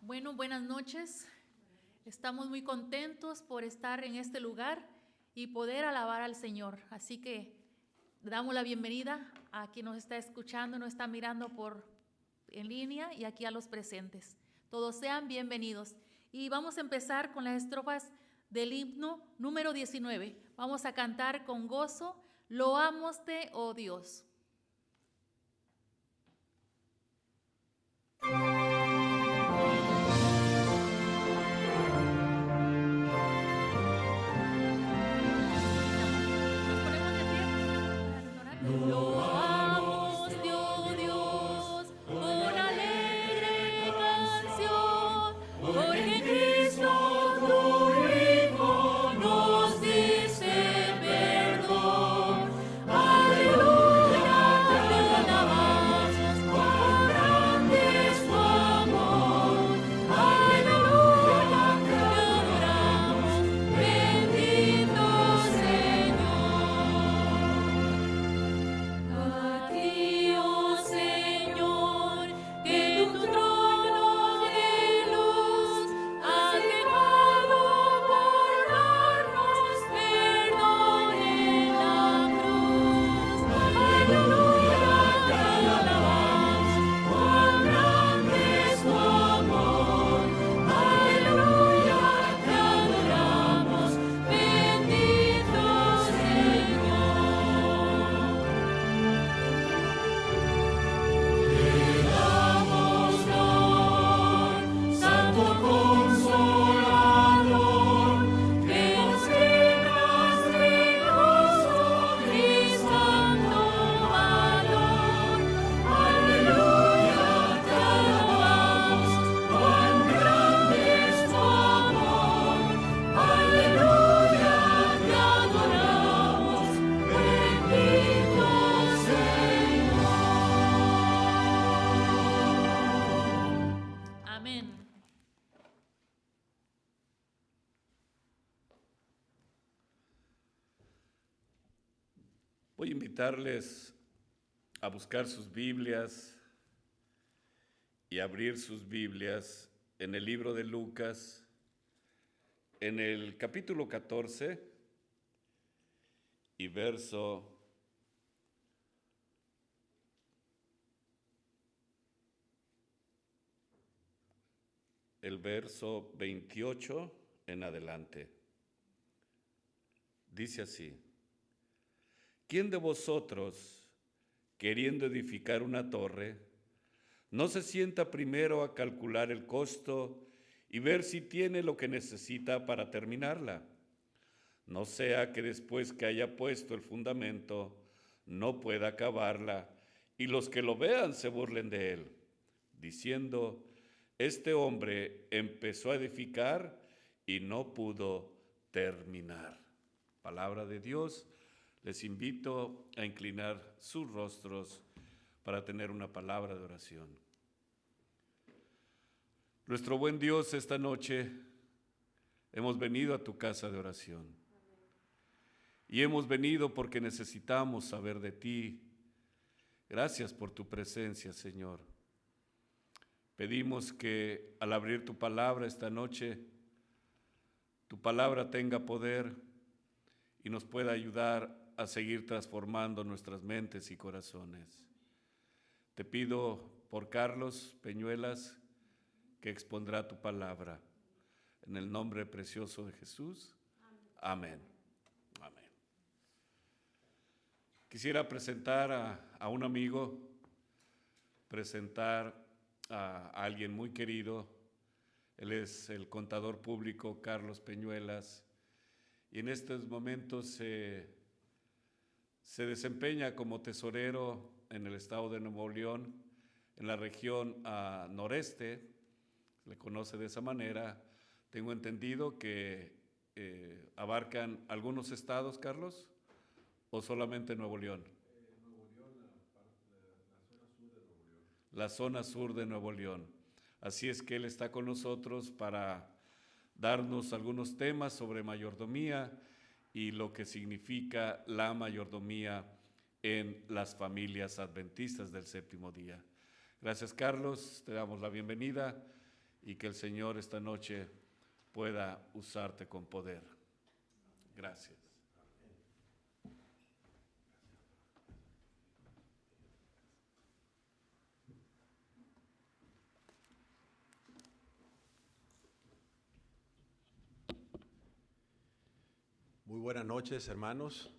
Bueno, buenas noches. Estamos muy contentos por estar en este lugar y poder alabar al Señor. Así que damos la bienvenida a quien nos está escuchando, nos está mirando en línea y aquí a los presentes. Todos sean bienvenidos. Y vamos a empezar con las estrofas del himno número 19. Vamos a cantar con gozo, loámoste, oh Dios. Loamoste, oh Dios, con alegre canción, porque en Cristo tu Hijo nos diste perdón. Aleluya, te alabamos, cuán grande es tu amor. Aleluya, te adoramos, bendito Señor. A ti, oh Señor, que en tu trono de luz has dejado por darnos perdón en la cruz. Aleluya, te alabamos, cuán grande es tu amor. Aleluya, te adoramos, bendito Señor. Santo Consolador, que nos llenas de gozo y santo valor. Aleluya, te alabamos, cuán grande es tu amor. Aleluya, te adoramos, bendito Señor. Amén. Voy a invitarles a buscar sus Biblias y abrir sus Biblias en el libro de Lucas, en el capítulo 14 y el verso 28 en adelante. Dice así: ¿Quién de vosotros, queriendo edificar una torre, no se sienta primero a calcular el costo y ver si tiene lo que necesita para terminarla? No sea que después que haya puesto el fundamento, no pueda acabarla, y los que lo vean se burlen de él, diciendo: este hombre empezó a edificar y no pudo terminar. Palabra de Dios. Les invito a inclinar sus rostros para tener una palabra de oración. Nuestro buen Dios, esta noche hemos venido a tu casa de oración. Y hemos venido porque necesitamos saber de ti. Gracias por tu presencia, Señor. Pedimos que al abrir tu palabra esta noche, tu palabra tenga poder y nos pueda ayudar a seguir transformando nuestras mentes y corazones. Te pido por Carlos Peñuelas, que expondrá tu palabra. En el nombre precioso de Jesús. Amén. Amén. Quisiera presentar a un amigo, presentar a alguien muy querido. Él es el contador público Carlos Peñuelas, y en estos momentos se desempeña como tesorero en el estado de Nuevo León, en la región noreste, le conoce de esa manera. Tengo entendido que abarcan algunos estados, Carlos, o solamente Nuevo León. Nuevo León, la zona sur de Nuevo León. La zona sur de Nuevo León. Así es que él está con nosotros para darnos algunos temas sobre mayordomía y lo que significa la mayordomía en las familias adventistas del séptimo día. Gracias, Carlos, te damos la bienvenida y que el Señor esta noche pueda usarte con poder. Gracias. Muy buenas noches, hermanos.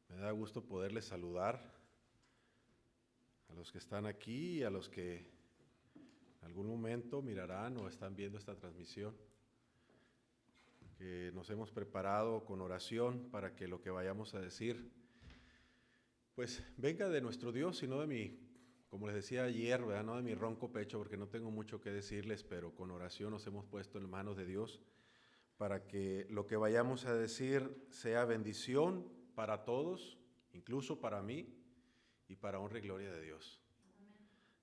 Me da gusto poderles saludar a los que están aquí y a los que en algún momento mirarán o están viendo esta transmisión. Que nos hemos preparado con oración para que lo que vayamos a decir, pues venga de nuestro Dios y no de mi, como les decía ayer, ¿verdad? No de mi ronco pecho, porque no tengo mucho que decirles, pero con oración nos hemos puesto en manos de Dios para que lo que vayamos a decir sea bendición para todos, incluso para mí, y para honra y gloria de Dios.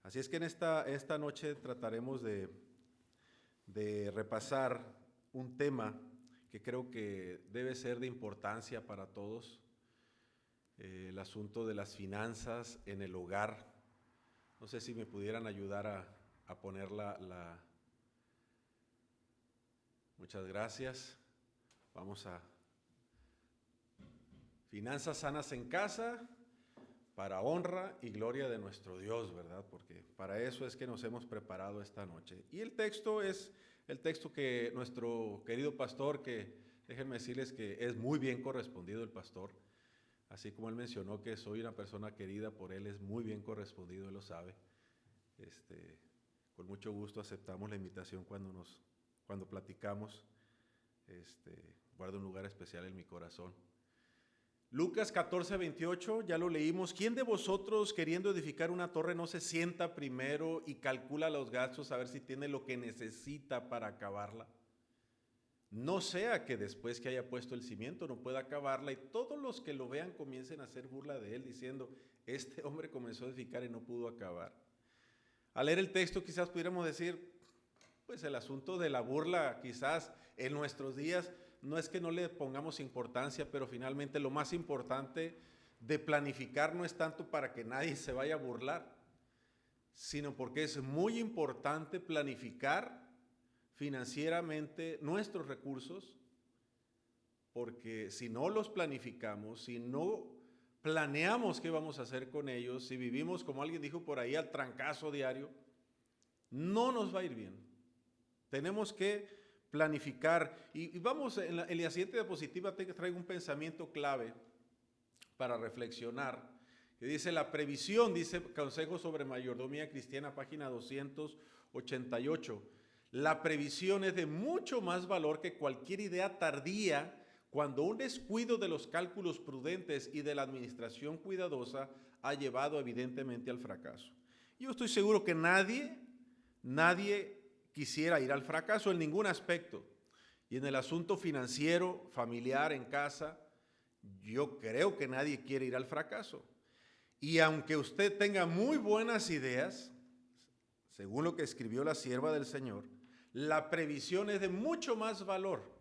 Así es que en esta noche trataremos de repasar un tema que creo que debe ser de importancia para todos, el asunto de las finanzas en el hogar. No sé si me pudieran ayudar a poner Muchas gracias. Vamos a finanzas sanas en casa para honra y gloria de nuestro Dios, ¿verdad? Porque para eso es que nos hemos preparado esta noche. Y el texto es el texto que nuestro querido pastor, que déjenme decirles que es muy bien correspondido el pastor, así como él mencionó que soy una persona querida por él, es muy bien correspondido, él lo sabe. Con mucho gusto aceptamos la invitación cuando platicamos, guarda un lugar especial en mi corazón. Lucas 14, 28, ya lo leímos. ¿Quién de vosotros, queriendo edificar una torre, no se sienta primero y calcula los gastos a ver si tiene lo que necesita para acabarla? No sea que después que haya puesto el cimiento no pueda acabarla y todos los que lo vean comiencen a hacer burla de él, diciendo, este hombre comenzó a edificar y no pudo acabar. Al leer el texto quizás pudiéramos decir, pues el asunto de la burla quizás en nuestros días no es que no le pongamos importancia, pero finalmente lo más importante de planificar no es tanto para que nadie se vaya a burlar, sino porque es muy importante planificar financieramente nuestros recursos, porque si no los planificamos, si no planeamos qué vamos a hacer con ellos, si vivimos, como alguien dijo por ahí, al trancazo diario, no nos va a ir bien. Tenemos que planificar. Y vamos, en la siguiente diapositiva traigo un pensamiento clave para reflexionar, que dice la previsión, dice Consejo sobre Mayordomía Cristiana, página 288. La previsión es de mucho más valor que cualquier idea tardía cuando un descuido de los cálculos prudentes y de la administración cuidadosa ha llevado evidentemente al fracaso. Yo estoy seguro que nadie quisiera ir al fracaso en ningún aspecto. Y en el asunto financiero, familiar, en casa, yo creo que nadie quiere ir al fracaso. Y aunque usted tenga muy buenas ideas, según lo que escribió la sierva del Señor, la previsión es de mucho más valor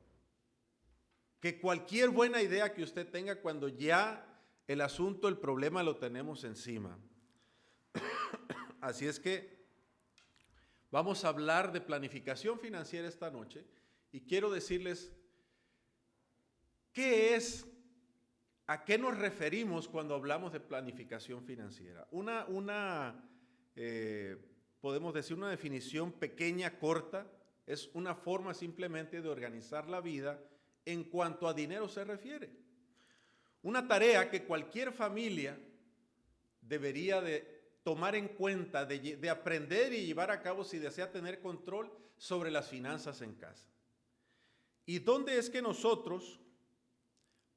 que cualquier buena idea que usted tenga cuando ya el asunto, el problema lo tenemos encima. Así es que vamos a hablar de planificación financiera esta noche y quiero decirles a qué nos referimos cuando hablamos de planificación financiera. Podemos decir una definición pequeña, corta, es una forma simplemente de organizar la vida en cuanto a dinero se refiere. Una tarea que cualquier familia debería de tomar en cuenta, de aprender y llevar a cabo si desea tener control sobre las finanzas en casa. ¿Y dónde es que nosotros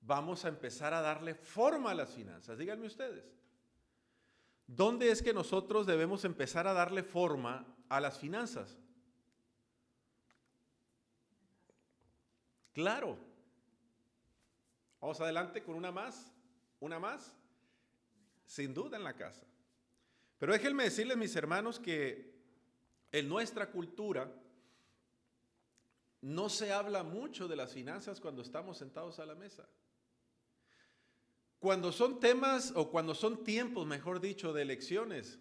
vamos a empezar a darle forma a las finanzas? Díganme ustedes. ¿Dónde es que nosotros debemos empezar a darle forma a las finanzas? Claro. Vamos adelante con una más. Sin duda en la casa. Pero déjenme decirles, mis hermanos, que en nuestra cultura no se habla mucho de las finanzas cuando estamos sentados a la mesa. Cuando son temas o cuando son tiempos, mejor dicho, de elecciones,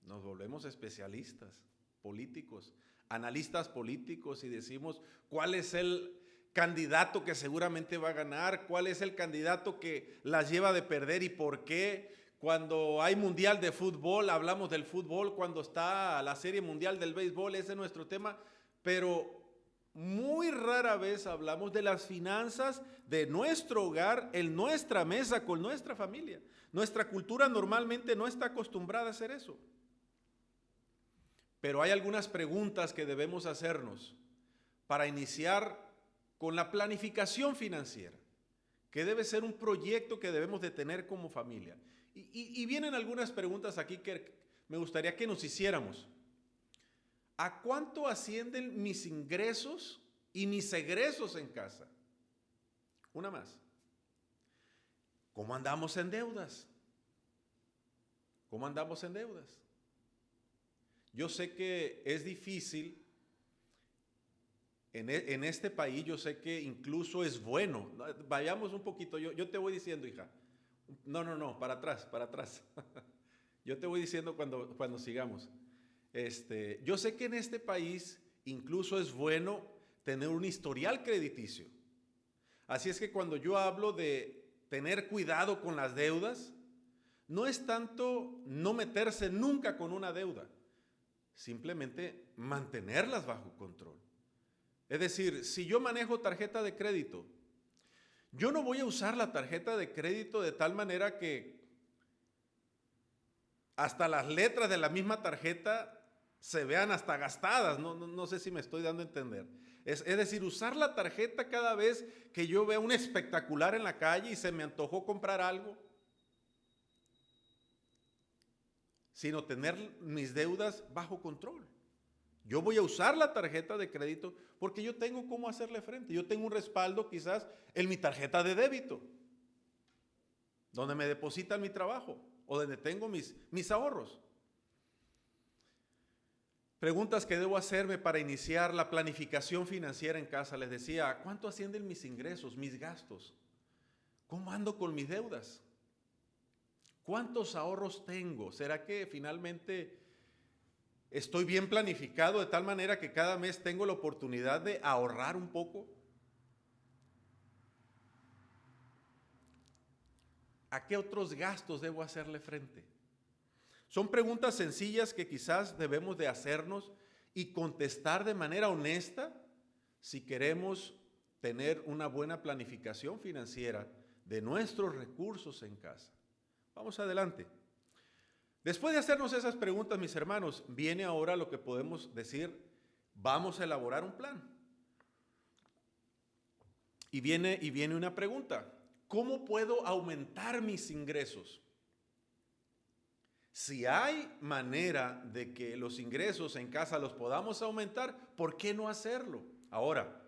nos volvemos especialistas, políticos, analistas políticos y decimos cuál es el candidato que seguramente va a ganar, cuál es el candidato que las lleva de perder y por qué. Cuando hay mundial de fútbol, hablamos del fútbol, cuando está la serie mundial del béisbol, ese es nuestro tema, pero muy rara vez hablamos de las finanzas de nuestro hogar, en nuestra mesa, con nuestra familia. Nuestra cultura normalmente no está acostumbrada a hacer eso. Pero hay algunas preguntas que debemos hacernos para iniciar con la planificación financiera, que debe ser un proyecto que debemos de tener como familia. Y vienen algunas preguntas aquí que me gustaría que nos hiciéramos. ¿A cuánto ascienden mis ingresos y mis egresos en casa? Una más. ¿Cómo andamos en deudas? ¿Cómo andamos en deudas? Yo sé que es difícil en este país, yo sé que incluso es bueno. Vayamos un poquito, yo te voy diciendo, hija. No, para atrás. Yo te voy diciendo cuando sigamos. Yo sé que en este país incluso es bueno tener un historial crediticio. Así es que cuando yo hablo de tener cuidado con las deudas, no es tanto no meterse nunca con una deuda, simplemente mantenerlas bajo control. Es decir, si yo manejo tarjeta de crédito, yo no voy a usar la tarjeta de crédito de tal manera que hasta las letras de la misma tarjeta se vean hasta gastadas. No sé si me estoy dando a entender. Es decir, usar la tarjeta cada vez que yo vea un espectacular en la calle y se me antojó comprar algo, sino tener mis deudas bajo control. Yo voy a usar la tarjeta de crédito porque yo tengo cómo hacerle frente. Yo tengo un respaldo quizás en mi tarjeta de débito, donde me depositan mi trabajo o donde tengo mis ahorros. Preguntas que debo hacerme para iniciar la planificación financiera en casa. Les decía, ¿cuánto ascienden mis ingresos, mis gastos? ¿Cómo ando con mis deudas? ¿Cuántos ahorros tengo? ¿Será que finalmente estoy bien planificado de tal manera que cada mes tengo la oportunidad de ahorrar un poco? ¿A qué otros gastos debo hacerle frente? Son preguntas sencillas que quizás debemos de hacernos y contestar de manera honesta si queremos tener una buena planificación financiera de nuestros recursos en casa. Vamos adelante. Después de hacernos esas preguntas, mis hermanos, viene ahora lo que podemos decir, vamos a elaborar un plan. Y viene una pregunta, ¿cómo puedo aumentar mis ingresos? Si hay manera de que los ingresos en casa los podamos aumentar, ¿por qué no hacerlo? Ahora,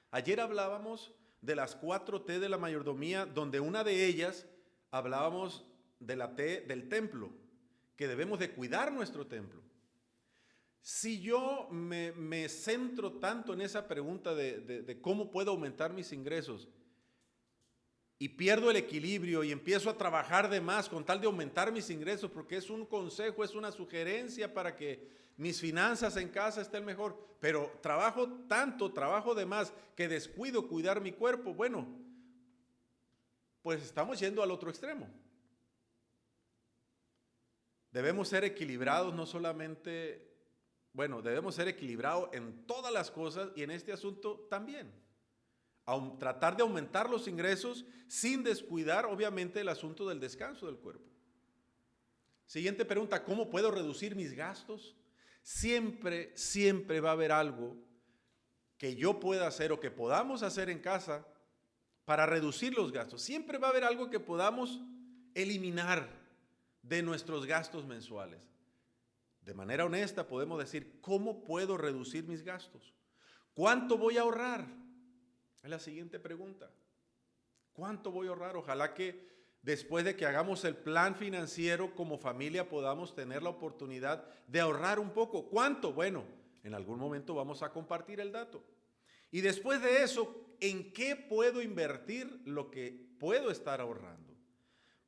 ayer hablábamos de las 4 T de la mayordomía, donde una de ellas hablábamos de la T del templo, que debemos de cuidar nuestro templo. Si yo me centro tanto en esa pregunta de cómo puedo aumentar mis ingresos y pierdo el equilibrio y empiezo a trabajar de más con tal de aumentar mis ingresos, porque es un consejo, es una sugerencia para que mis finanzas en casa estén mejor, pero trabajo de más que descuido cuidar mi cuerpo, bueno, pues estamos yendo al otro extremo. Debemos ser equilibrados, no solamente, debemos ser equilibrados en todas las cosas y en este asunto también. Tratar de aumentar los ingresos sin descuidar, obviamente, el asunto del descanso del cuerpo. Siguiente pregunta, ¿cómo puedo reducir mis gastos? Siempre va a haber algo que yo pueda hacer o que podamos hacer en casa para reducir los gastos. Siempre va a haber algo que podamos eliminar de nuestros gastos mensuales. De manera honesta podemos decir, ¿cómo puedo reducir mis gastos? ¿Cuánto voy a ahorrar? Es la siguiente pregunta. ¿Cuánto voy a ahorrar? Ojalá que después de que hagamos el plan financiero como familia podamos tener la oportunidad de ahorrar un poco. ¿Cuánto? Bueno, en algún momento vamos a compartir el dato. Y después de eso, ¿en qué puedo invertir lo que puedo estar ahorrando?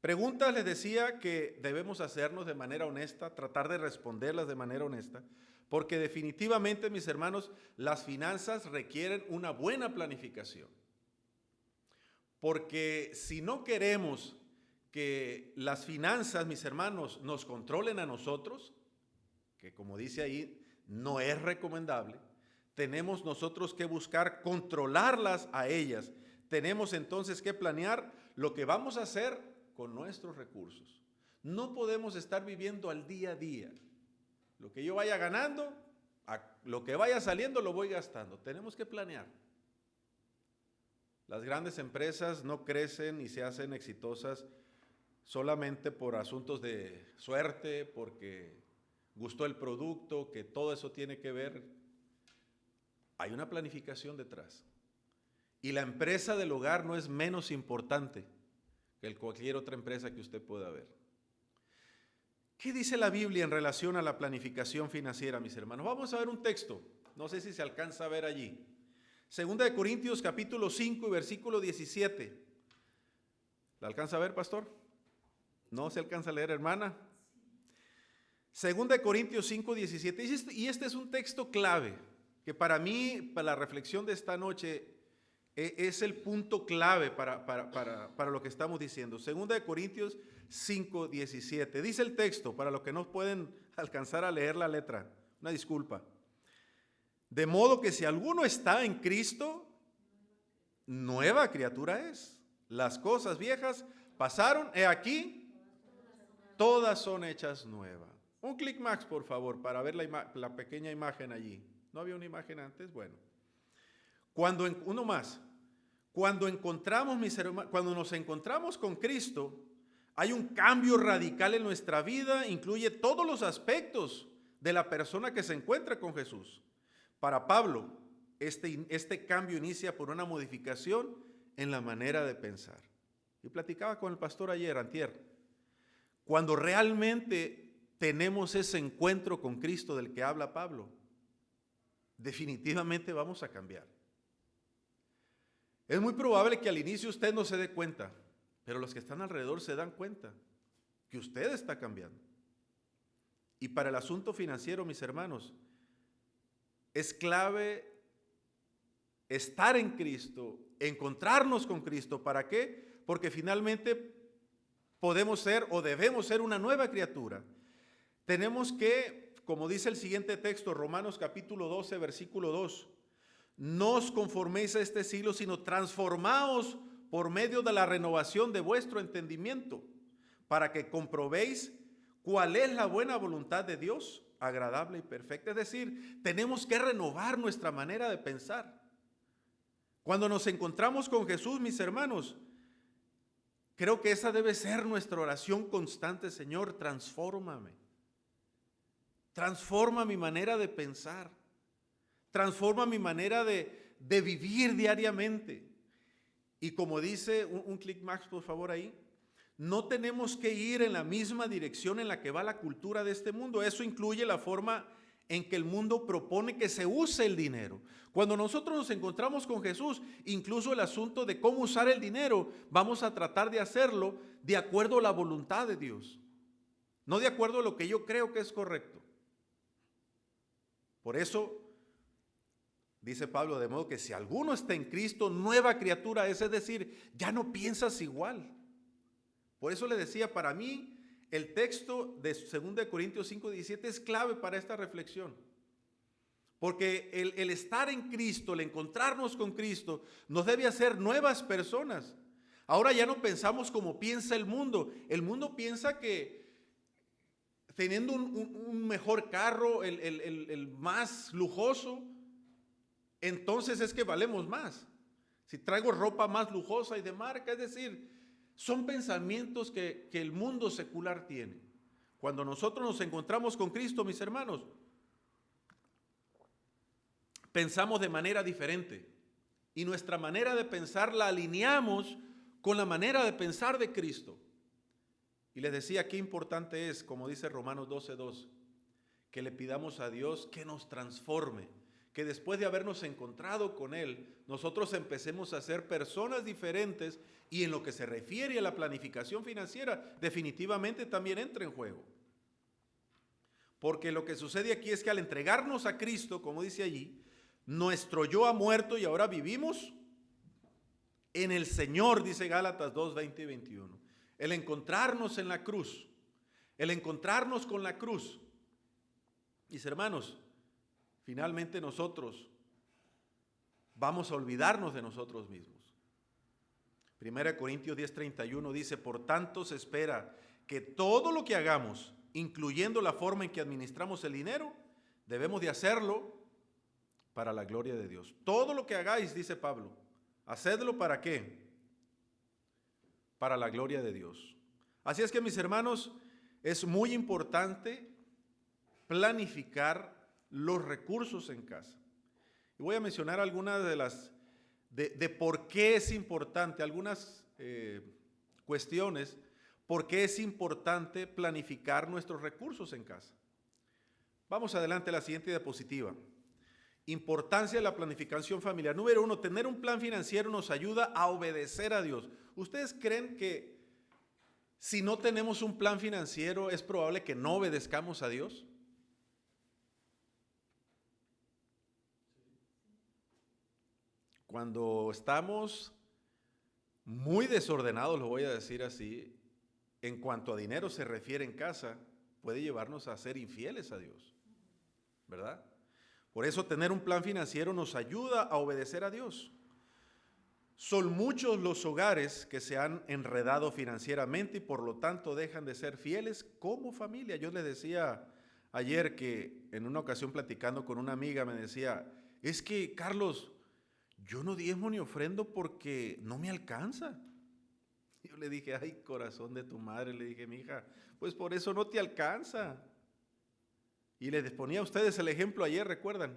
Preguntas les decía que debemos hacernos de manera honesta, tratar de responderlas de manera honesta, porque definitivamente, mis hermanos, las finanzas requieren una buena planificación. Porque si no queremos que las finanzas, mis hermanos, nos controlen a nosotros, que como dice ahí, no es recomendable, tenemos nosotros que buscar controlarlas a ellas. Tenemos entonces que planear lo que vamos a hacer con nuestros recursos. No podemos estar viviendo al día a día. Lo que yo vaya ganando, lo que vaya saliendo lo voy gastando. Tenemos que planear. Las grandes empresas no crecen y se hacen exitosas solamente por asuntos de suerte, porque gustó el producto, que todo eso tiene que ver. Hay una planificación detrás. Y la empresa del hogar no es menos importante que cualquier otra empresa que usted pueda ver. ¿Qué dice la Biblia en relación a la planificación financiera, mis hermanos? Vamos a ver un texto, no sé si se alcanza a ver allí. Segunda de Corintios capítulo 5 y versículo 17. ¿La alcanza a ver, pastor? ¿No se alcanza a leer, hermana? Segunda de Corintios 5, 17. Y este es un texto clave, que para mí, para la reflexión de esta noche, es el punto clave para lo que estamos diciendo. Segunda de Corintios 5, 17. Dice el texto, para los que no pueden alcanzar a leer la letra, una disculpa. De modo que si alguno está en Cristo, nueva criatura es. Las cosas viejas pasaron, he aquí, todas son hechas nuevas. Un clic más, por favor, para ver la pequeña imagen allí. ¿No había una imagen antes? Bueno. Uno más. Cuando nos encontramos con Cristo, hay un cambio radical en nuestra vida, incluye todos los aspectos de la persona que se encuentra con Jesús. Para Pablo, este cambio inicia por una modificación en la manera de pensar. Y platicaba con el pastor antier, cuando realmente tenemos ese encuentro con Cristo del que habla Pablo, definitivamente vamos a cambiar. Es muy probable que al inicio usted no se dé cuenta, pero los que están alrededor se dan cuenta que usted está cambiando. Y para el asunto financiero, mis hermanos, es clave estar en Cristo, encontrarnos con Cristo. ¿Para qué? Porque finalmente podemos ser o debemos ser una nueva criatura. Tenemos que, como dice el siguiente texto, Romanos capítulo 12, versículo 2, no os conforméis a este siglo, sino transformaos por medio de la renovación de vuestro entendimiento, para que comprobéis cuál es la buena voluntad de Dios, agradable y perfecta. Es decir, tenemos que renovar nuestra manera de pensar. Cuando nos encontramos con Jesús, mis hermanos, creo que esa debe ser nuestra oración constante. Señor, transfórmame. Transforma mi manera de pensar. Transforma mi manera de vivir diariamente. Y como dice, un clic más por favor ahí, no tenemos que ir en la misma dirección en la que va la cultura de este mundo. Eso incluye la forma en que el mundo propone que se use el dinero. Cuando nosotros nos encontramos con Jesús, incluso el asunto de cómo usar el dinero, vamos a tratar de hacerlo de acuerdo a la voluntad de Dios, no de acuerdo a lo que yo creo que es correcto. Por eso dice Pablo, de modo que si alguno está en Cristo, nueva criatura es decir, ya no piensas igual. Por eso le decía, para mí el texto de 2 Corintios 5:17 es clave para esta reflexión. Porque el estar en Cristo, el encontrarnos con Cristo, nos debe hacer nuevas personas. Ahora ya no pensamos como piensa el mundo. El mundo piensa que teniendo un mejor carro, el más lujoso, entonces es que valemos más. Si traigo ropa más lujosa y de marca, es decir, son pensamientos que el mundo secular tiene. Cuando nosotros nos encontramos con Cristo, mis hermanos, pensamos de manera diferente. Y nuestra manera de pensar la alineamos con la manera de pensar de Cristo. Y les decía qué importante es, como dice Romanos 12:2, que le pidamos a Dios que nos transforme, que después de habernos encontrado con Él, nosotros empecemos a ser personas diferentes, y en lo que se refiere a la planificación financiera, definitivamente también entra en juego. Porque lo que sucede aquí es que al entregarnos a Cristo, como dice allí, nuestro yo ha muerto y ahora vivimos en el Señor, dice Gálatas 2, 20 y 21. El encontrarnos en la cruz, el encontrarnos con la cruz. Mis hermanos, finalmente nosotros vamos a olvidarnos de nosotros mismos. 1 Corintios 10:31 dice: por tanto se espera que todo lo que hagamos, incluyendo la forma en que administramos el dinero, debemos de hacerlo para la gloria de Dios. Todo lo que hagáis, dice Pablo, hacedlo ¿para qué? Para la gloria de Dios. Así es que, mis hermanos, es muy importante planificar los recursos en casa. Y voy a mencionar algunas de las de por qué es importante, algunas cuestiones, por qué es importante planificar nuestros recursos en casa. Vamos adelante a la siguiente diapositiva. Importancia de la planificación familiar. Número 1, tener un plan financiero nos ayuda a obedecer a Dios. ¿Ustedes creen que si no tenemos un plan financiero es probable que no obedezcamos a Dios? Cuando estamos muy desordenados, lo voy a decir así, en cuanto a dinero se refiere en casa, puede llevarnos a ser infieles a Dios, ¿verdad? Por eso tener un plan financiero nos ayuda a obedecer a Dios. Son muchos los hogares que se han enredado financieramente y por lo tanto dejan de ser fieles como familia. Yo les decía ayer que en una ocasión platicando con una amiga me decía, es que Carlos, yo no diezmo ni ofrendo porque no me alcanza. Yo le dije, ay, corazón de tu madre, le dije, mi hija, pues por eso no te alcanza. Y les ponía a ustedes el ejemplo ayer, ¿recuerdan?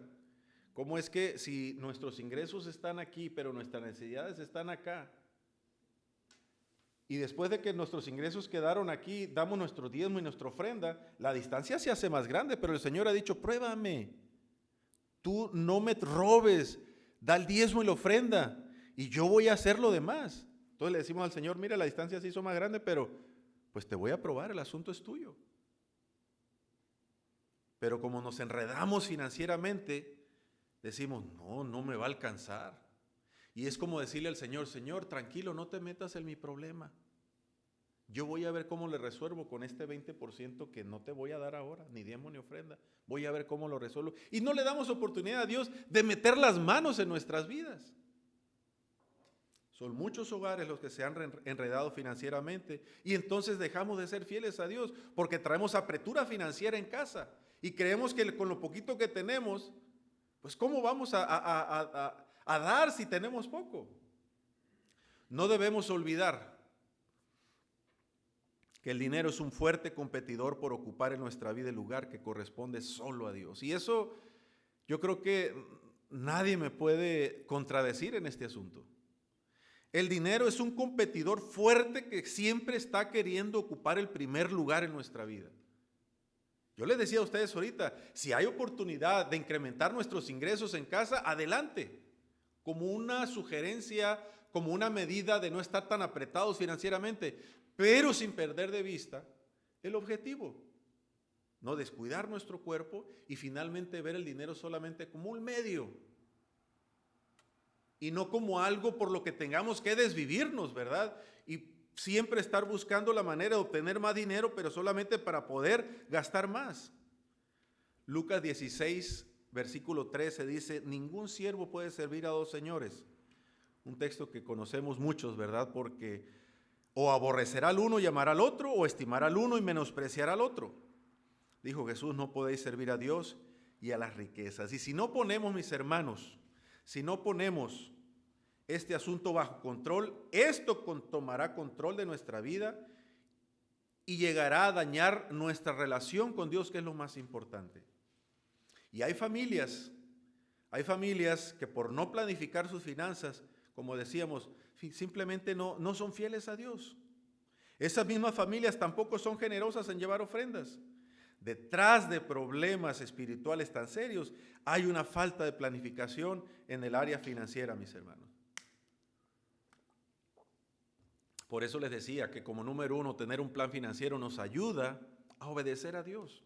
Cómo es que si nuestros ingresos están aquí, pero nuestras necesidades están acá, y después de que nuestros ingresos quedaron aquí, damos nuestro diezmo y nuestra ofrenda, la distancia se hace más grande, pero el Señor ha dicho, pruébame, tú no me robes, da el diezmo y la ofrenda, y yo voy a hacer lo demás. Entonces le decimos al Señor, mira, la distancia se hizo más grande, pero pues te voy a probar, el asunto es tuyo. Pero como nos enredamos financieramente, decimos, no me va a alcanzar. Y es como decirle al Señor, Señor, tranquilo, no te metas en mi problema. Yo voy a ver cómo le resuelvo con este 20% que no te voy a dar ahora, ni diezmo ni ofrenda. Voy a ver cómo lo resuelvo. Y no le damos oportunidad a Dios de meter las manos en nuestras vidas. Son muchos hogares los que se han enredado financieramente y entonces dejamos de ser fieles a Dios porque traemos apretura financiera en casa y creemos que con lo poquito que tenemos, pues ¿cómo vamos a dar si tenemos poco? No debemos olvidar que el dinero es un fuerte competidor por ocupar en nuestra vida el lugar que corresponde solo a Dios. Y eso yo creo que nadie me puede contradecir en este asunto. El dinero es un competidor fuerte que siempre está queriendo ocupar el primer lugar en nuestra vida. Yo les decía a ustedes ahorita, si hay oportunidad de incrementar nuestros ingresos en casa, adelante, como una sugerencia, como una medida de no estar tan apretados financieramente, pero sin perder de vista el objetivo, no descuidar nuestro cuerpo y finalmente ver el dinero solamente como un medio y no como algo por lo que tengamos que desvivirnos, ¿verdad? Y siempre estar buscando la manera de obtener más dinero, pero solamente para poder gastar más. Lucas 16, versículo 13 dice, ningún siervo puede servir a dos señores. Un texto que conocemos muchos, ¿verdad? Porque o aborrecerá al uno y amará al otro, o estimará al uno y menospreciará al otro. Dijo Jesús, no podéis servir a Dios y a las riquezas. Y si no ponemos, mis hermanos, si no ponemos este asunto bajo control, esto tomará control de nuestra vida y llegará a dañar nuestra relación con Dios, que es lo más importante. Y hay familias que por no planificar sus finanzas, como decíamos, simplemente no son fieles a Dios. Esas mismas familias tampoco son generosas en llevar ofrendas. detrás de problemas espirituales tan serios, hay una falta de planificación en el área financiera, mis hermanos. Por eso les decía que como número uno, tener un plan financiero nos ayuda a obedecer a Dios.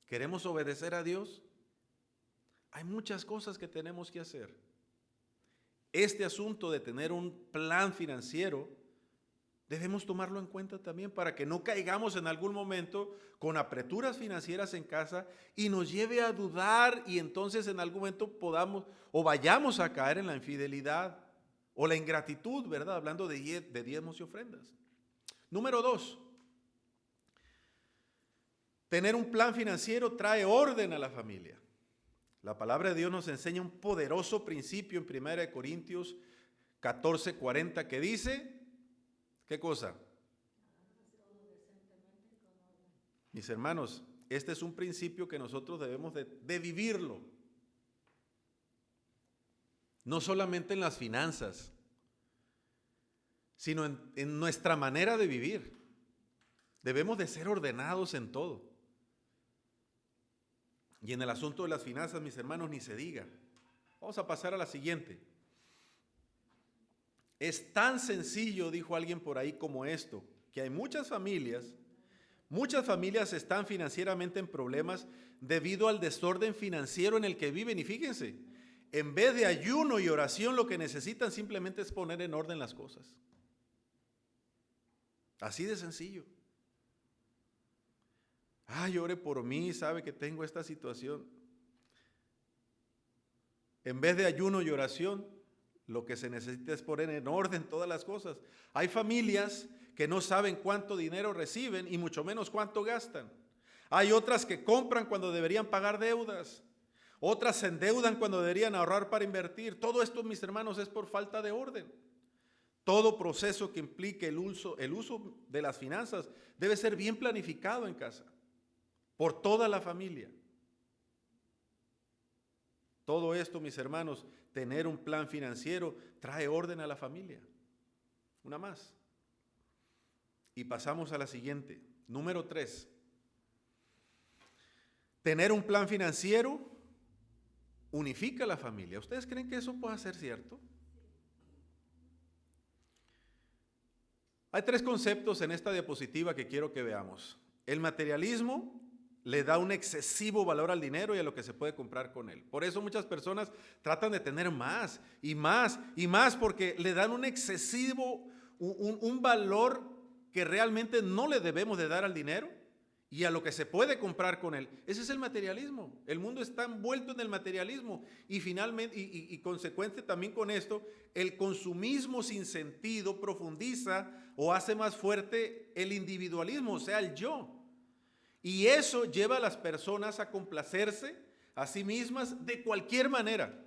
¿Queremos obedecer a Dios? Hay muchas cosas que tenemos que hacer. Este asunto de tener un plan financiero, debemos tomarlo en cuenta también para que no caigamos en algún momento con apreturas financieras en casa y nos lleve a dudar y entonces en algún momento podamos o vayamos a caer en la infidelidad o la ingratitud, ¿verdad? Hablando de diezmos y ofrendas. Número 2, tener un plan financiero trae orden a la familia. La palabra de Dios nos enseña un poderoso principio en 1 Corintios 14:40 que dice, ¿qué cosa? Mis hermanos, este es un principio que nosotros debemos de vivirlo. No solamente en las finanzas, sino en nuestra manera de vivir. Debemos de ser ordenados en todo. Y en el asunto de las finanzas, mis hermanos, ni se diga. Vamos a pasar a la siguiente. Es tan sencillo, dijo alguien por ahí, como esto, que hay muchas familias están financieramente en problemas debido al desorden financiero en el que viven. Y fíjense, en vez de ayuno y oración, lo que necesitan simplemente es poner en orden las cosas. Así de sencillo. Ay, ore por mí, sabe que tengo esta situación. En vez de ayuno y oración, lo que se necesita es poner en orden todas las cosas. Hay familias que no saben cuánto dinero reciben y mucho menos cuánto gastan. Hay otras que compran cuando deberían pagar deudas. Otras se endeudan cuando deberían ahorrar para invertir. Todo esto, mis hermanos, es por falta de orden. Todo proceso que implique el uso de las finanzas debe ser bien planificado en casa, por toda la familia. Todo esto, mis hermanos, tener un plan financiero trae orden a la familia. Una más. Y pasamos a la siguiente. Número 3. Tener un plan financiero unifica a la familia. ¿Ustedes creen que eso pueda ser cierto? Hay 3 conceptos en esta diapositiva que quiero que veamos. El materialismo le da un excesivo valor al dinero y a lo que se puede comprar con él. Por eso muchas personas tratan de tener más y más y más porque le dan un excesivo, un valor que realmente no le debemos de dar al dinero y a lo que se puede comprar con él. Ese es el materialismo. El mundo está envuelto en el materialismo y finalmente, y consecuente también con esto, el consumismo sin sentido profundiza o hace más fuerte el individualismo, o sea, el yo. Y eso lleva a las personas a complacerse a sí mismas de cualquier manera.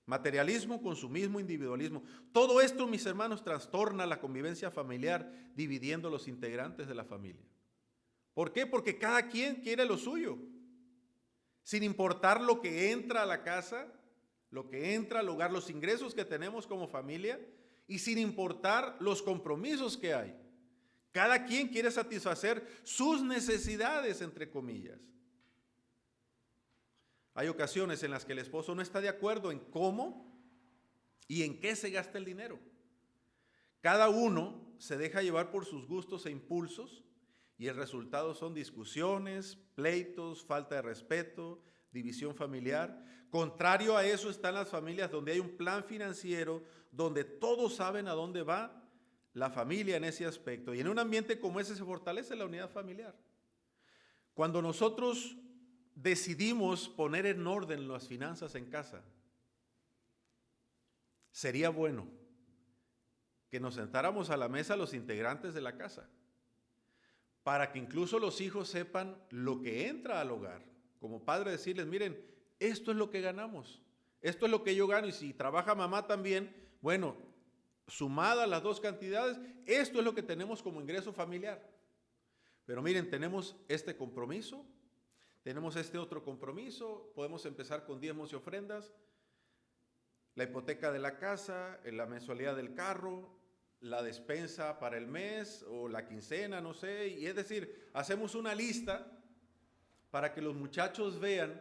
Materialismo, consumismo, individualismo. Todo esto, mis hermanos, trastorna la convivencia familiar, dividiendo los integrantes de la familia. ¿Por qué? Porque cada quien quiere lo suyo, sin importar lo que entra a la casa, lo que entra al hogar, los ingresos que tenemos como familia y sin importar los compromisos que hay. Cada quien quiere satisfacer sus necesidades, entre comillas. Hay ocasiones en las que el esposo no está de acuerdo en cómo y en qué se gasta el dinero. Cada uno se deja llevar por sus gustos e impulsos y el resultado son discusiones, pleitos, falta de respeto, división familiar. Contrario a eso están las familias donde hay un plan financiero, donde todos saben a dónde va la familia en ese aspecto. Y en un ambiente como ese se fortalece la unidad familiar. Cuando nosotros decidimos poner en orden las finanzas en casa, sería bueno que nos sentáramos a la mesa los integrantes de la casa, para que incluso los hijos sepan lo que entra al hogar. Como padre decirles, miren, esto es lo que ganamos, esto es lo que yo gano, y si trabaja mamá también, bueno, sumadas las dos cantidades, esto es lo que tenemos como ingreso familiar. Pero miren, tenemos este compromiso, tenemos este otro compromiso, podemos empezar con diezmos y ofrendas, la hipoteca de la casa, la mensualidad del carro, la despensa para el mes o la quincena, no sé, y es decir, hacemos una lista para que los muchachos vean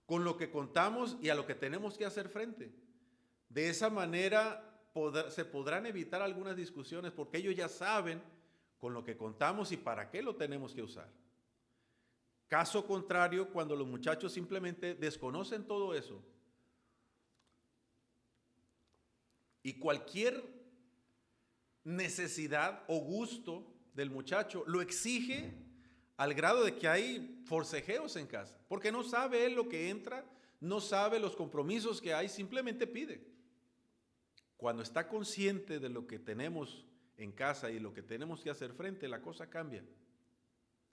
con lo que contamos y a lo que tenemos que hacer frente. De esa manera se podrán evitar algunas discusiones porque ellos ya saben con lo que contamos y para qué lo tenemos que usar. Caso contrario, cuando los muchachos simplemente desconocen todo eso y cualquier necesidad o gusto del muchacho lo exige al grado de que hay forcejeos en casa, porque no sabe él lo que entra, no sabe los compromisos que hay, simplemente pide. Cuando está consciente de lo que tenemos en casa y lo que tenemos que hacer frente, la cosa cambia.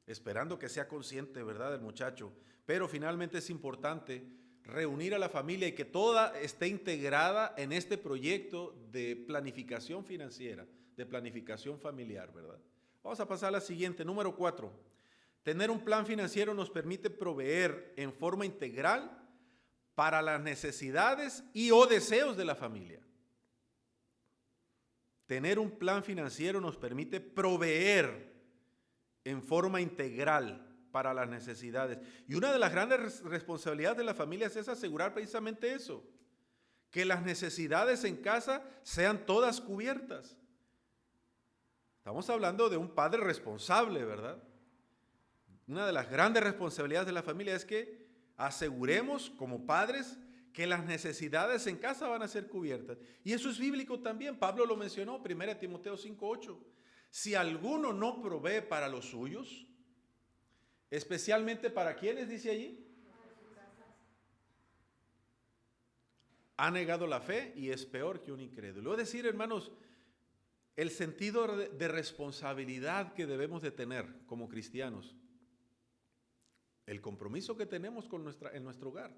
Esperando que sea consciente, ¿verdad?, el muchacho. Pero finalmente es importante reunir a la familia y que toda esté integrada en este proyecto de planificación financiera, de planificación familiar, ¿verdad? Vamos a pasar a la siguiente, número 4. Tener un plan financiero nos permite proveer en forma integral para las necesidades y o deseos de la familia. Tener un plan financiero nos permite proveer en forma integral para las necesidades. Y una de las grandes responsabilidades de las familias es asegurar precisamente eso, que las necesidades en casa sean todas cubiertas. Estamos hablando de un padre responsable, ¿verdad? Una de las grandes responsabilidades de la familia es que aseguremos como padres que las necesidades en casa van a ser cubiertas. Y eso es bíblico también. Pablo lo mencionó, 1 Timoteo 5:8. Si alguno no provee para los suyos, especialmente para quienes, dice allí, ha negado la fe y es peor que un incrédulo. Es decir, hermanos, el sentido de responsabilidad que debemos de tener como cristianos, el compromiso que tenemos en nuestro hogar.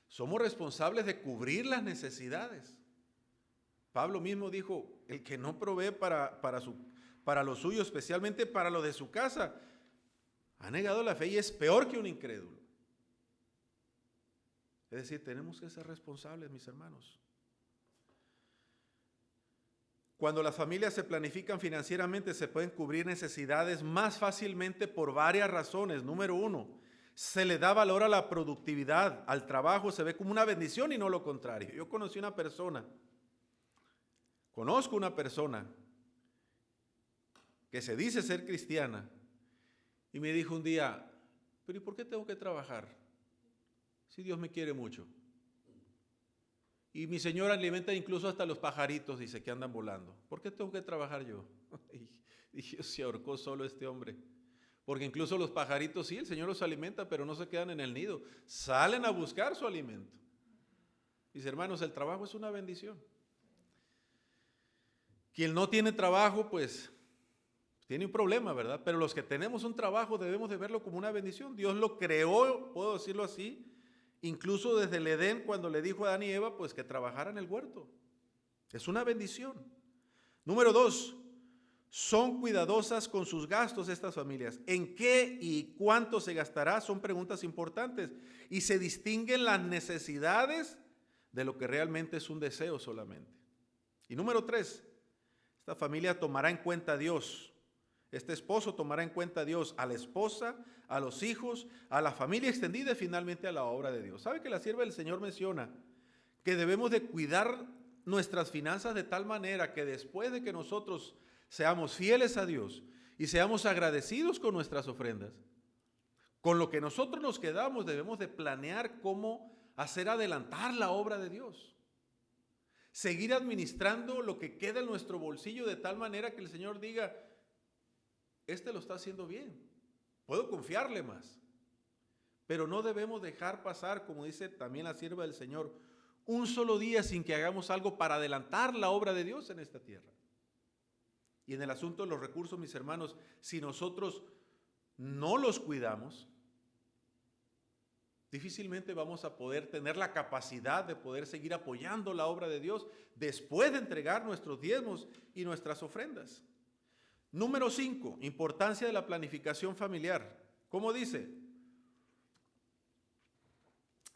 Somos responsables de cubrir las necesidades. Pablo mismo dijo, el que no provee para lo suyo, especialmente para lo de su casa, ha negado la fe y es peor que un incrédulo. Es decir, tenemos que ser responsables, mis hermanos. Cuando las familias se planifican financieramente, se pueden cubrir necesidades más fácilmente por varias razones. Número 1, se le da valor a la productividad, al trabajo, se ve como una bendición y no lo contrario. Yo conozco una persona que se dice ser cristiana y me dijo un día, pero ¿y por qué tengo que trabajar si Dios me quiere mucho? Y mi señora alimenta incluso hasta los pajaritos, dice, que andan volando. ¿Por qué tengo que trabajar yo? Y Dios se ahorcó solo este hombre. Porque incluso los pajaritos, sí, el Señor los alimenta, pero no se quedan en el nido. Salen a buscar su alimento. Dice, hermanos, el trabajo es una bendición. Quien no tiene trabajo, pues, tiene un problema, ¿verdad? Pero los que tenemos un trabajo debemos de verlo como una bendición. Dios lo creó, puedo decirlo así, incluso desde el Edén, cuando le dijo a Adán y Eva, pues que trabajaran en el huerto. Es una bendición. Número 2, son cuidadosas con sus gastos estas familias. ¿En qué y cuánto se gastará? Son preguntas importantes. Y se distinguen las necesidades de lo que realmente es un deseo solamente. Y número 3, esta familia tomará en cuenta a Dios. Este esposo tomará en cuenta a Dios, a la esposa, a los hijos, a la familia extendida y finalmente a la obra de Dios. ¿Sabe que la sierva del Señor menciona que debemos de cuidar nuestras finanzas de tal manera que después de que nosotros seamos fieles a Dios y seamos agradecidos con nuestras ofrendas, con lo que nosotros nos quedamos debemos de planear cómo hacer adelantar la obra de Dios? Seguir administrando lo que queda en nuestro bolsillo de tal manera que el Señor diga, este lo está haciendo bien, puedo confiarle más. Pero no debemos dejar pasar, como dice también la sierva del Señor, un solo día sin que hagamos algo para adelantar la obra de Dios en esta tierra. Y en el asunto de los recursos, mis hermanos, si nosotros no los cuidamos, difícilmente vamos a poder tener la capacidad de poder seguir apoyando la obra de Dios después de entregar nuestros diezmos y nuestras ofrendas. Número 5, importancia de la planificación familiar. ¿Cómo dice?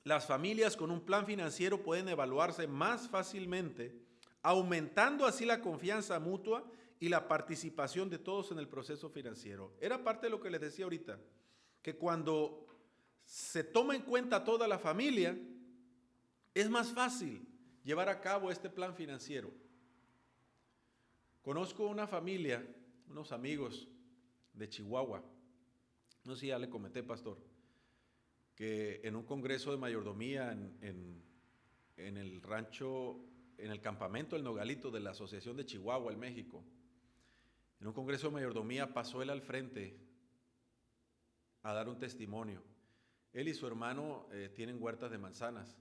Las familias con un plan financiero pueden evaluarse más fácilmente aumentando así la confianza mutua y la participación de todos en el proceso financiero. Era parte de lo que les decía ahorita, que cuando se toma en cuenta toda la familia, es más fácil llevar a cabo este plan financiero. Conozco una familia, unos amigos de Chihuahua, no sé si ya le comenté, pastor, que en un congreso de mayordomía en el rancho, en el campamento El Nogalito de la Asociación de Chihuahua, en México, en un congreso de mayordomía pasó él al frente a dar un testimonio. Él y su hermano tienen huertas de manzanas.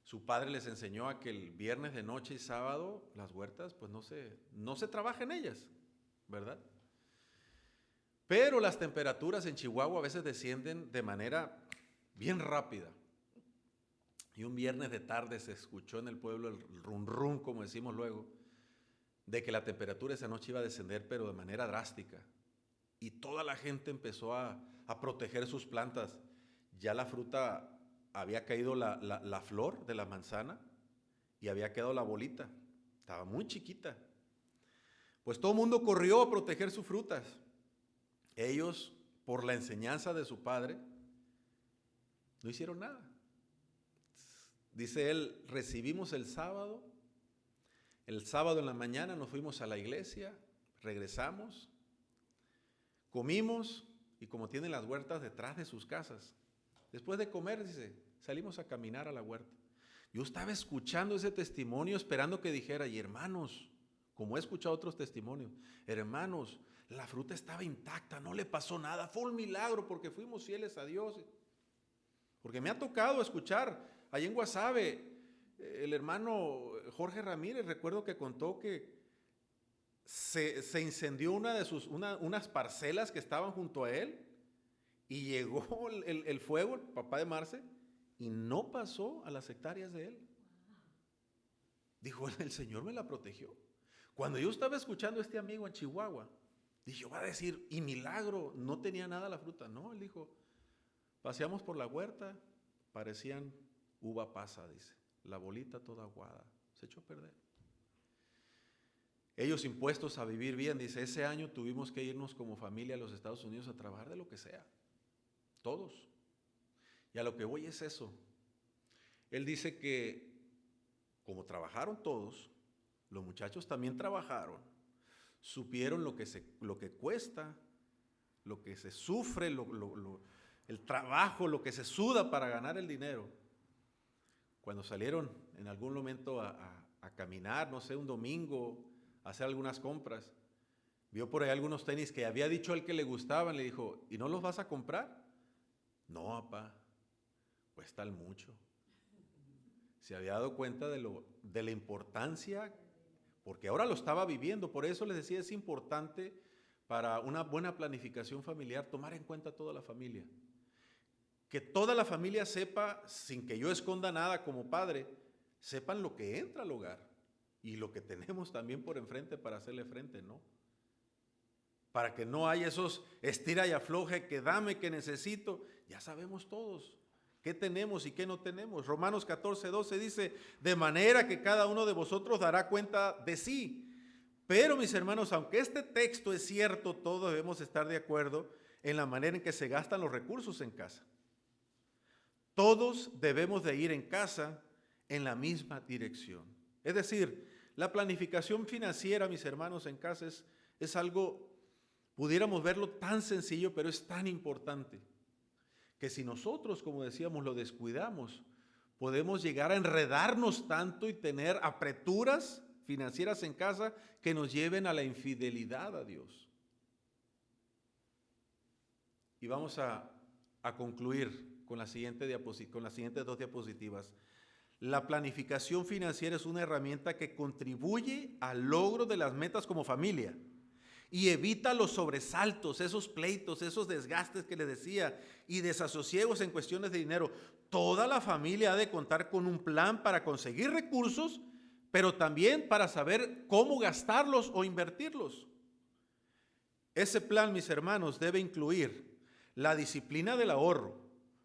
Su padre les enseñó a que el viernes de noche y sábado las huertas pues no se trabaja en ellas, ¿verdad? Pero las temperaturas en Chihuahua a veces descienden de manera bien rápida. Y un viernes de tarde se escuchó en el pueblo el rum rum, como decimos luego, de que la temperatura esa noche iba a descender, pero de manera drástica. Y toda la gente empezó a proteger sus plantas. Ya la fruta, había caído la flor de la manzana y había quedado la bolita. Estaba muy chiquita. Pues todo el mundo corrió a proteger sus frutas. Ellos, por la enseñanza de su padre, no hicieron nada. Dice él, recibimos el sábado en la mañana nos fuimos a la iglesia, regresamos, comimos y como tienen las huertas detrás de sus casas, después de comer, dice, salimos a caminar a la huerta. Yo estaba escuchando ese testimonio esperando que dijera, y hermanos, como he escuchado otros testimonios, hermanos, la fruta estaba intacta, no le pasó nada, fue un milagro porque fuimos fieles a Dios. Porque me ha tocado escuchar, allá en Guasave, el hermano Jorge Ramírez, recuerdo que contó que se incendió unas parcelas que estaban junto a él y llegó el fuego, el papá de Marce, y no pasó a las hectáreas de él. Dijo, el Señor me la protegió. Cuando yo estaba escuchando a este amigo en Chihuahua, dije, va a decir, y milagro, no tenía nada la fruta. No, él dijo, paseamos por la huerta, parecían uva pasa, dice. La bolita toda aguada, se echó a perder. Ellos impuestos a vivir bien, dice, ese año tuvimos que irnos como familia a los Estados Unidos a trabajar de lo que sea, todos. Y a lo que voy es eso. Él dice que como trabajaron todos, los muchachos también trabajaron, supieron lo que cuesta, lo que se sufre, el trabajo, lo que se suda para ganar el dinero. Cuando salieron en algún momento a caminar, no sé, un domingo, a hacer algunas compras, vio por ahí algunos tenis que había dicho él que le gustaban, le dijo, ¿y no los vas a comprar? No, papá, cuestan mucho. Se había dado cuenta de la importancia, porque ahora lo estaba viviendo, por eso les decía, es importante para una buena planificación familiar tomar en cuenta a toda la familia. Que toda la familia sepa, sin que yo esconda nada como padre, sepan lo que entra al hogar y lo que tenemos también por enfrente para hacerle frente, ¿no? Para que no haya esos estira y afloje, que dame, que necesito. Ya sabemos todos qué tenemos y qué no tenemos. Romanos 14:12 dice, de manera que cada uno de vosotros dará cuenta de sí. Pero mis hermanos, aunque este texto es cierto, todos debemos estar de acuerdo en la manera en que se gastan los recursos en casa. Todos debemos de ir en casa en la misma dirección. Es decir, la planificación financiera, mis hermanos, en casa es algo, pudiéramos verlo tan sencillo, pero es tan importante, que si nosotros, como decíamos, lo descuidamos, podemos llegar a enredarnos tanto y tener apreturas financieras en casa que nos lleven a la infidelidad a Dios. Y vamos a concluir con las siguientes dos diapositivas. La planificación financiera es una herramienta que contribuye al logro de las metas como familia y evita los sobresaltos, esos pleitos, esos desgastes que les decía y desasosiegos en cuestiones de dinero. Toda la familia ha de contar con un plan para conseguir recursos, pero también para saber cómo gastarlos o invertirlos. Ese plan, mis hermanos, debe incluir la disciplina del ahorro,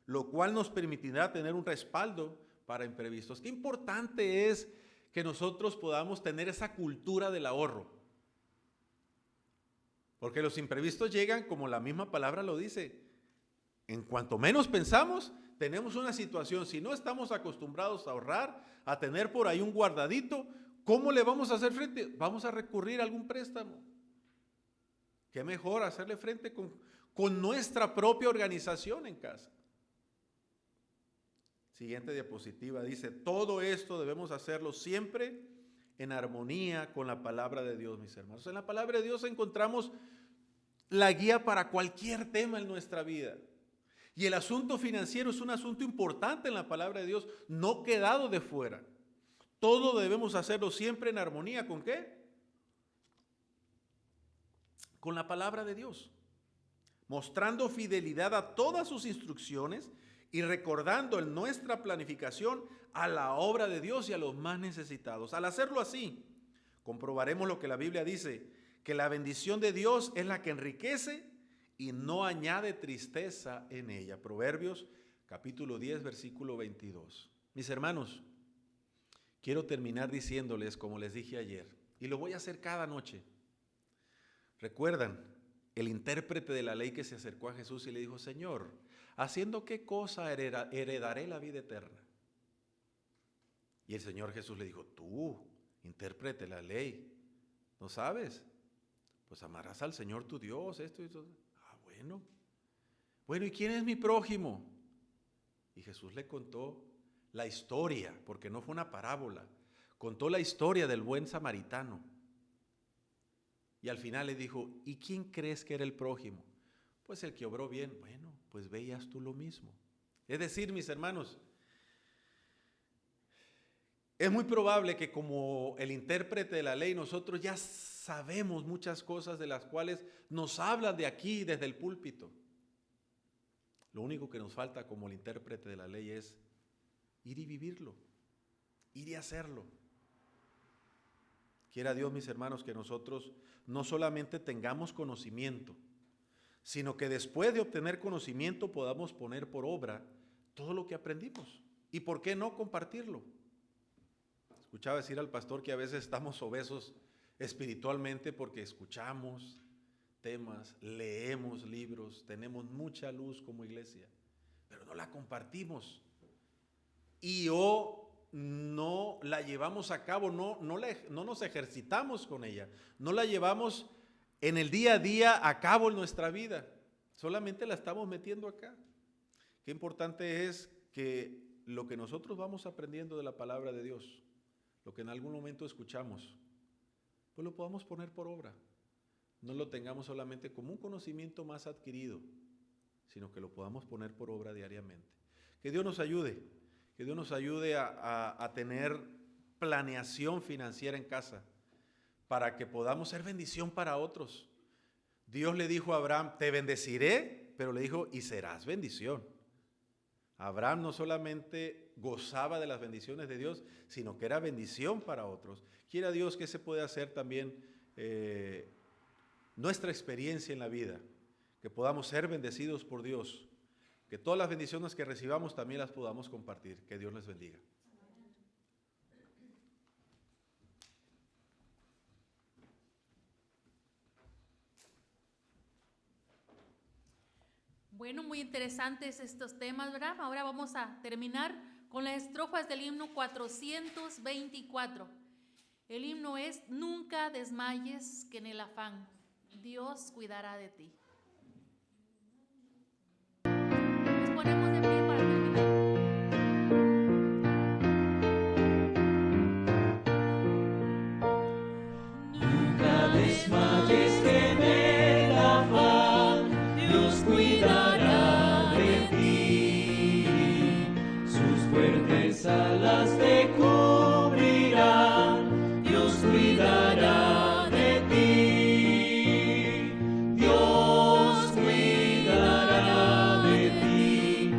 lo cual nos permitirá tener un respaldo para imprevistos. Qué importante es que nosotros podamos tener esa cultura del ahorro. Porque los imprevistos llegan, como la misma palabra lo dice. En cuanto menos pensamos, tenemos una situación. Si no estamos acostumbrados a ahorrar, a tener por ahí un guardadito, ¿cómo le vamos a hacer frente? Vamos a recurrir a algún préstamo. Qué mejor hacerle frente con nuestra propia organización en casa. Siguiente diapositiva dice, todo esto debemos hacerlo siempre en armonía con la palabra de Dios, mis hermanos. En la palabra de Dios encontramos la guía para cualquier tema en nuestra vida. Y el asunto financiero es un asunto importante en la palabra de Dios, no quedado de fuera. Todo debemos hacerlo siempre en armonía, ¿con qué? Con la palabra de Dios, mostrando fidelidad a todas sus instrucciones y recordando en nuestra planificación a la obra de Dios y a los más necesitados. Al hacerlo así, comprobaremos lo que la Biblia dice, que la bendición de Dios es la que enriquece y no añade tristeza en ella. Proverbios capítulo 10, versículo 22. Mis hermanos, quiero terminar diciéndoles, como les dije ayer, y lo voy a hacer cada noche. ¿Recuerdan el intérprete de la ley que se acercó a Jesús y le dijo, Señor, ¿haciendo qué cosa heredaré la vida eterna? Y el Señor Jesús le dijo, tú, intérprete la ley, ¿no sabes? Pues amarás al Señor tu Dios, esto y todo. Ah, bueno, ¿y quién es mi prójimo? Y Jesús le contó la historia, porque no fue una parábola, contó la historia del buen samaritano. Y al final le dijo, ¿y quién crees que era el prójimo? Pues el que obró bien. Bueno, pues veías tú lo mismo. Es decir, mis hermanos, es muy probable que como el intérprete de la ley, nosotros ya sabemos muchas cosas de las cuales nos hablan de aquí, desde el púlpito. Lo único que nos falta como el intérprete de la ley es ir y vivirlo, ir y hacerlo. Quiera Dios, mis hermanos, que nosotros no solamente tengamos conocimiento, sino que después de obtener conocimiento podamos poner por obra todo lo que aprendimos. ¿Y por qué no compartirlo? Escuchaba decir al pastor que a veces estamos obesos espiritualmente porque escuchamos temas, leemos libros, tenemos mucha luz como iglesia, pero no la compartimos. Y no la llevamos a cabo, no nos ejercitamos con ella, no la llevamos en el día a día a cabo en nuestra vida, solamente la estamos metiendo acá. Qué importante es que lo que nosotros vamos aprendiendo de la palabra de Dios, lo que en algún momento escuchamos, pues lo podamos poner por obra. No lo tengamos solamente como un conocimiento más adquirido, sino que lo podamos poner por obra diariamente. Que Dios nos ayude. Que Dios nos ayude a tener planeación financiera en casa para que podamos ser bendición para otros. Dios le dijo a Abraham, te bendeciré, pero le dijo, y serás bendición. Abraham no solamente gozaba de las bendiciones de Dios, sino que era bendición para otros. Quiera Dios que se pueda hacer también nuestra experiencia en la vida, que podamos ser bendecidos por Dios. Que todas las bendiciones que recibamos también las podamos compartir. Que Dios les bendiga. Bueno, muy interesantes estos temas, ¿verdad? Ahora vamos a terminar con las estrofas del himno 424. El himno es, nunca desmayes que en el afán Dios cuidará de ti. Ponemos de pie para terminar. Nunca desmayes que en el afán Dios cuidará de ti. Sus fuertes alas te cubrirán, Dios cuidará de ti. Dios cuidará de ti.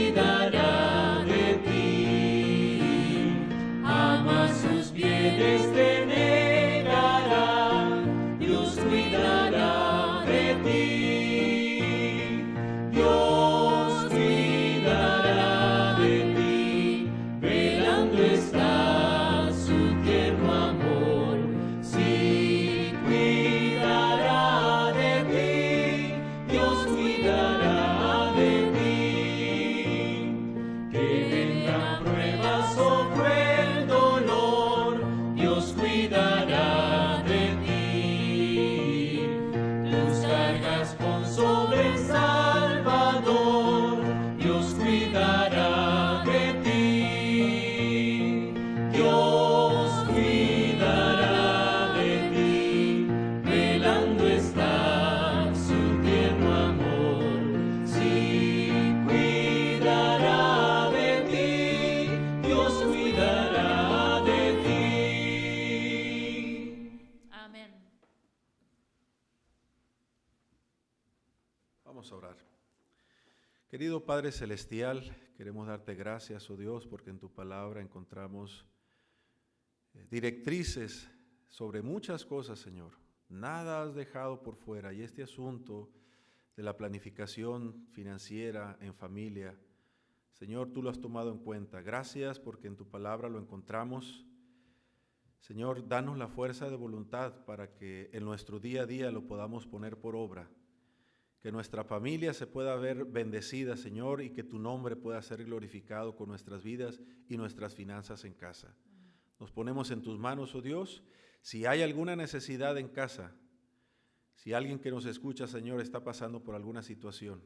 cuidará de ti. Ama sus bienes te negará, Dios cuidará de ti. Dios cuidará de ti, velando está su tierno amor. Sí, cuidará de ti, Dios cuidará de ti. Que vendrán pruebas o cruel dolor, Dios cuidará de ti. Tus cargas pon sobre el Salvador, Dios cuidará de ti. Dios cuidará de ti, velando está su tierno amor. Sí, cuidará de ti, Dios cuidará de ti. Amén. Vamos a orar. Querido Padre Celestial, queremos darte gracias, oh Dios, porque en tu palabra encontramos directrices sobre muchas cosas, Señor. Nada has dejado por fuera, y este asunto de la planificación financiera en familia, Señor, tú lo has tomado en cuenta. Gracias porque en tu palabra lo encontramos. Señor, danos la fuerza de voluntad para que en nuestro día a día lo podamos poner por obra. Que nuestra familia se pueda ver bendecida, Señor, y que tu nombre pueda ser glorificado con nuestras vidas y nuestras finanzas en casa. Nos ponemos en tus manos, oh Dios. Si hay alguna necesidad en casa, si alguien que nos escucha, Señor, está pasando por alguna situación,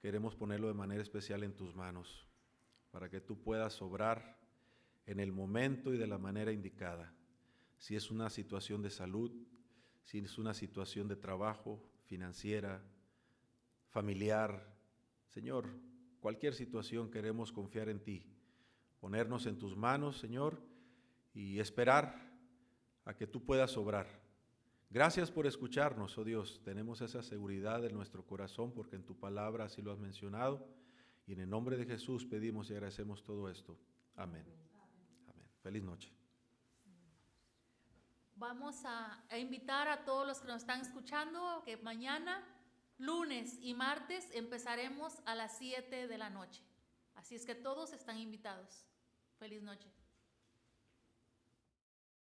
queremos ponerlo de manera especial en tus manos, para que tú puedas obrar en el momento y de la manera indicada. Si es una situación de salud, si es una situación de trabajo, financiera, familiar, Señor, cualquier situación queremos confiar en ti, ponernos en tus manos, Señor, y esperar a que tú puedas obrar. Gracias por escucharnos, oh Dios, tenemos esa seguridad en nuestro corazón porque en tu palabra así lo has mencionado, y en el nombre de Jesús pedimos y agradecemos todo esto. Amén. Amén. Feliz noche. Vamos a invitar a todos los que nos están escuchando que mañana, lunes y martes empezaremos a las 7 de la noche. Así es que todos están invitados. Feliz noche.